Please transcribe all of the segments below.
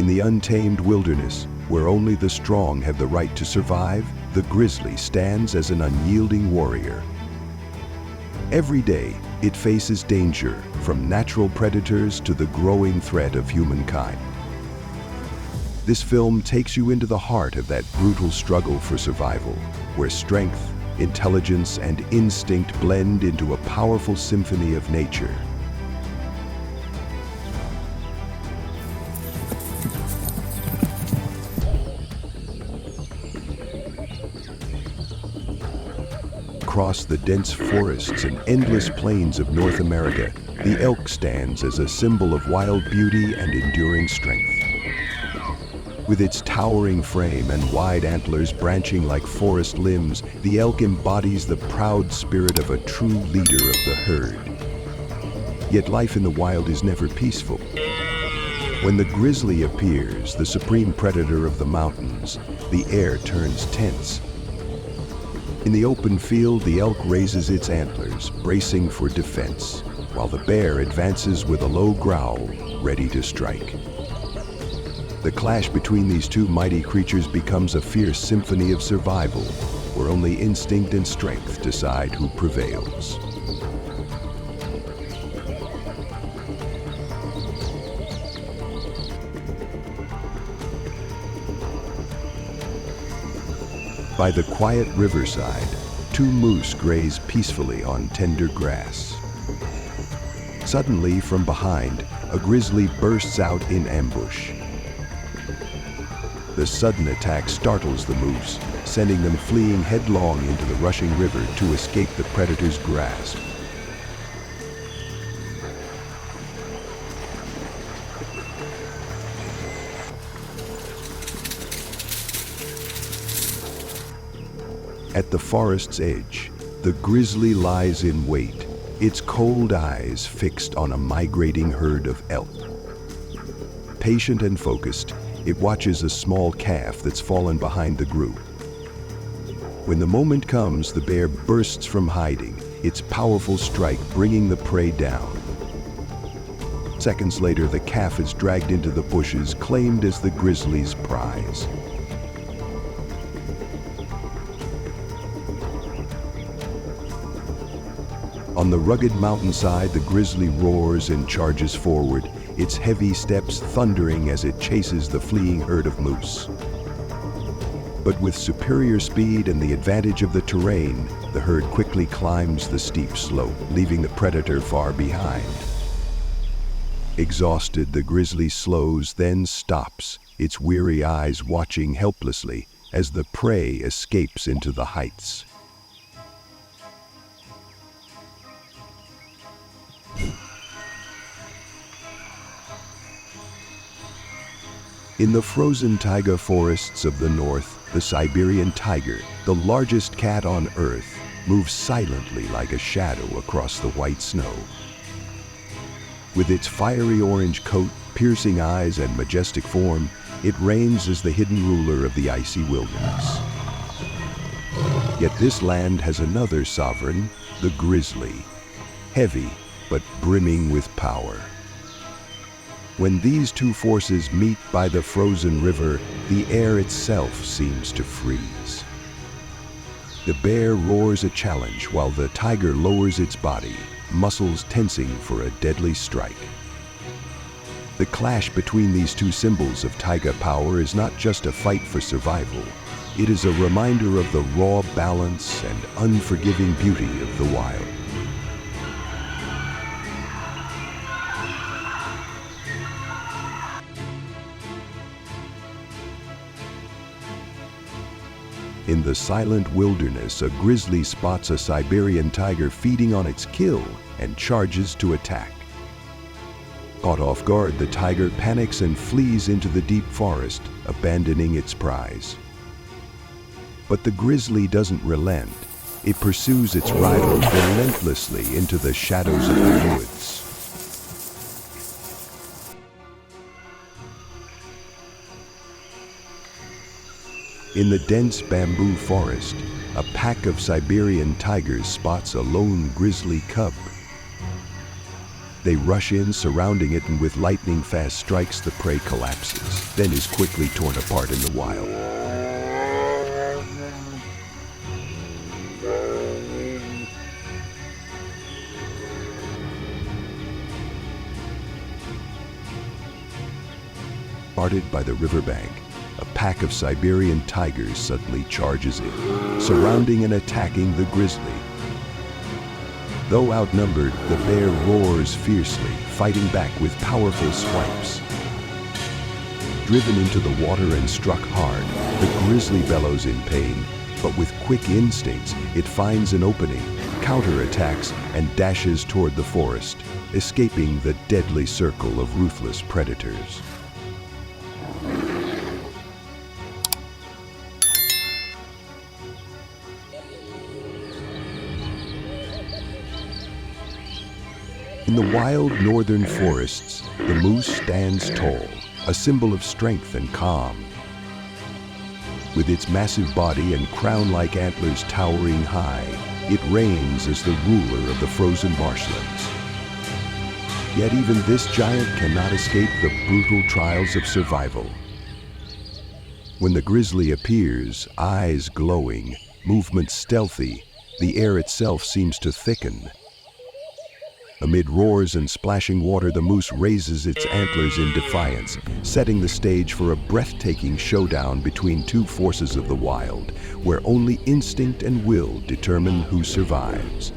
In the untamed wilderness, where only the strong have the right to survive, the grizzly stands as an unyielding warrior. Every day, it faces danger, from natural predators to the growing threat of humankind. This film takes you into the heart of that brutal struggle for survival, where strength, intelligence, and instinct blend into a powerful symphony of nature. Across the dense forests and endless plains of North America, the elk stands as a symbol of wild beauty and enduring strength. With its towering frame and wide antlers branching like forest limbs, the elk embodies the proud spirit of a true leader of the herd. Yet life in the wild is never peaceful. When the grizzly appears, the supreme predator of the mountains, the air turns tense. In the open field, the elk raises its antlers, bracing for defense, while the bear advances with a low growl, ready to strike. The clash between these two mighty creatures becomes a fierce symphony of survival, where only instinct and strength decide who prevails. By the quiet riverside, two moose graze peacefully on tender grass. Suddenly, from behind, a grizzly bursts out in ambush. The sudden attack startles the moose, sending them fleeing headlong into the rushing river to escape the predator's grasp. At the forest's edge, the grizzly lies in wait, its cold eyes fixed on a migrating herd of elk. Patient and focused, it watches a small calf that's fallen behind the group. When the moment comes, the bear bursts from hiding, its powerful strike bringing the prey down. Seconds later, the calf is dragged into the bushes, claimed as the grizzly's prize. On the rugged mountainside, the grizzly roars and charges forward, its heavy steps thundering as it chases the fleeing herd of moose. But with superior speed and the advantage of the terrain, the herd quickly climbs the steep slope, leaving the predator far behind. Exhausted, the grizzly slows, then stops, its weary eyes watching helplessly as the prey escapes into the heights. In the frozen taiga forests of the north, the Siberian tiger, the largest cat on Earth, moves silently like a shadow across the white snow. With its fiery orange coat, piercing eyes, and majestic form, it reigns as the hidden ruler of the icy wilderness. Yet this land has another sovereign, the grizzly, heavy but brimming with power. When these two forces meet by the frozen river, the air itself seems to freeze. The bear roars a challenge while the tiger lowers its body, muscles tensing for a deadly strike. The clash between these two symbols of taiga power is not just a fight for survival. It is a reminder of the raw balance and unforgiving beauty of the wild. In the silent wilderness, a grizzly spots a Siberian tiger feeding on its kill and charges to attack. Caught off guard, the tiger panics and flees into the deep forest, abandoning its prize. But the grizzly doesn't relent. It pursues its rival relentlessly into the shadows of the woods. In the dense bamboo forest, a pack of Siberian tigers spots a lone grizzly cub. They rush in, surrounding it, and with lightning-fast strikes, the prey collapses, then is quickly torn apart in the wild. Guarded by the riverbank, a pack of Siberian tigers suddenly charges in, surrounding and attacking the grizzly. Though outnumbered, the bear roars fiercely, fighting back with powerful swipes. Driven into the water and struck hard, the grizzly bellows in pain, but with quick instincts, it finds an opening, counterattacks, and dashes toward the forest, escaping the deadly circle of ruthless predators. In the wild northern forests, the moose stands tall, a symbol of strength and calm. With its massive body and crown-like antlers towering high, it reigns as the ruler of the frozen marshlands. Yet even this giant cannot escape the brutal trials of survival. When the grizzly appears, eyes glowing, movements stealthy, the air itself seems to thicken. Amid roars and splashing water, the moose raises its antlers in defiance, setting the stage for a breathtaking showdown between two forces of the wild, where only instinct and will determine who survives.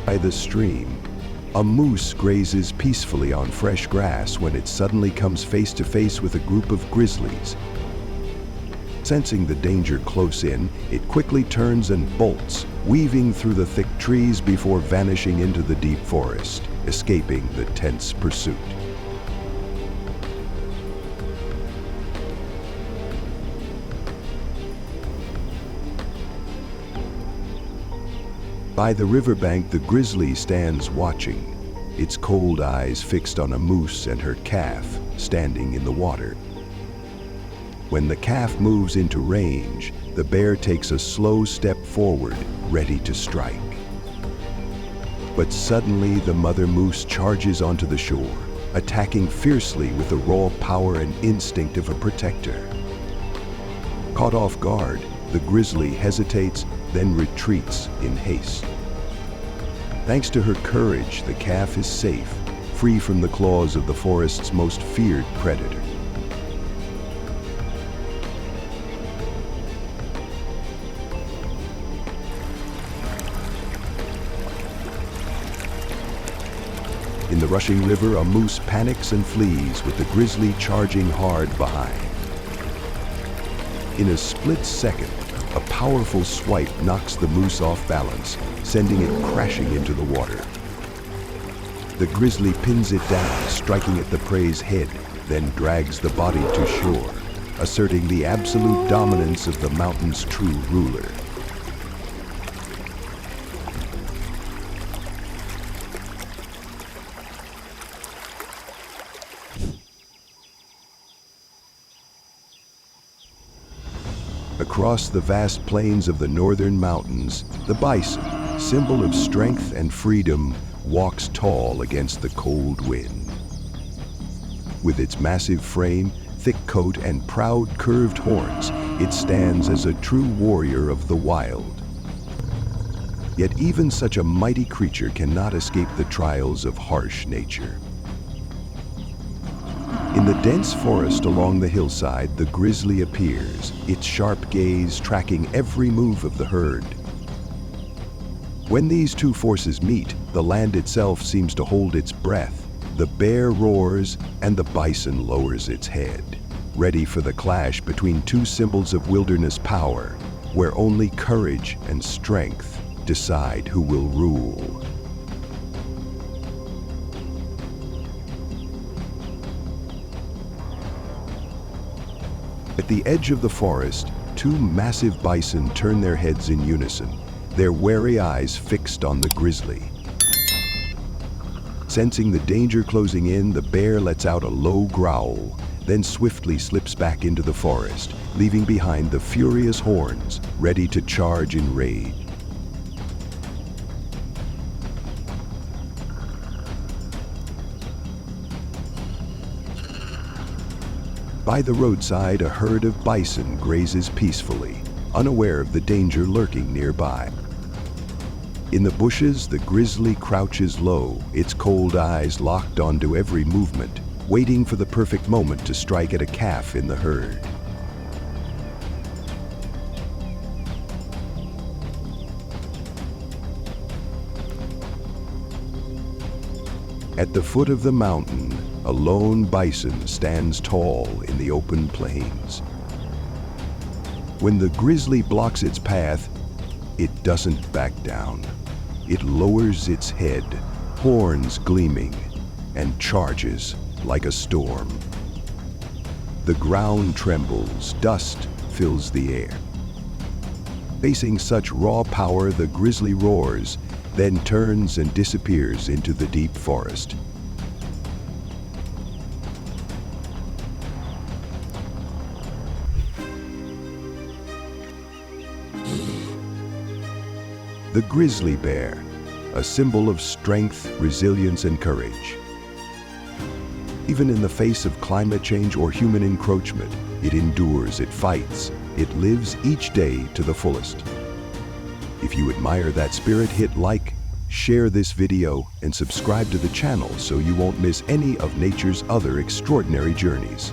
By the stream, a moose grazes peacefully on fresh grass when it suddenly comes face to face with a group of grizzlies. Sensing the danger close in, it quickly turns and bolts, weaving through the thick trees before vanishing into the deep forest, escaping the tense pursuit. By the riverbank, the grizzly stands watching, its cold eyes fixed on a moose and her calf standing in the water. When the calf moves into range, the bear takes a slow step forward, ready to strike. But suddenly, the mother moose charges onto the shore, attacking fiercely with the raw power and instinct of a protector. Caught off guard, the grizzly hesitates, then retreats in haste. Thanks to her courage, the calf is safe, free from the claws of the forest's most feared predator. In the rushing river, a moose panics and flees, with the grizzly charging hard behind. In a split second, a powerful swipe knocks the moose off balance, sending it crashing into the water. The grizzly pins it down, striking at the prey's head, then drags the body to shore, asserting the absolute dominance of the mountain's true ruler. Across the vast plains of the northern mountains, the bison, symbol of strength and freedom, walks tall against the cold wind. With its massive frame, thick coat, and proud curved horns, it stands as a true warrior of the wild. Yet even such a mighty creature cannot escape the trials of harsh nature. In the dense forest along the hillside, the grizzly appears, its sharp gaze tracking every move of the herd. When these two forces meet, the land itself seems to hold its breath. The bear roars and the bison lowers its head, ready for the clash between two symbols of wilderness power, where only courage and strength decide who will rule. At the edge of the forest, two massive bison turn their heads in unison, their wary eyes fixed on the grizzly. Sensing the danger closing in, the bear lets out a low growl, then swiftly slips back into the forest, leaving behind the furious horns, ready to charge in rage. By the roadside, a herd of bison grazes peacefully, unaware of the danger lurking nearby. In the bushes, the grizzly crouches low, its cold eyes locked onto every movement, waiting for the perfect moment to strike at a calf in the herd. At the foot of the mountain, a lone bison stands tall in the open plains. When the grizzly blocks its path, it doesn't back down. It lowers its head, horns gleaming, and charges like a storm. The ground trembles, dust fills the air. Facing such raw power, the grizzly roars, then turns and disappears into the deep forest. The grizzly bear, a symbol of strength, resilience, and courage. Even in the face of climate change or human encroachment, it endures, it fights, it lives each day to the fullest. If you admire that spirit, hit like, share this video, and subscribe to the channel so you won't miss any of nature's other extraordinary journeys.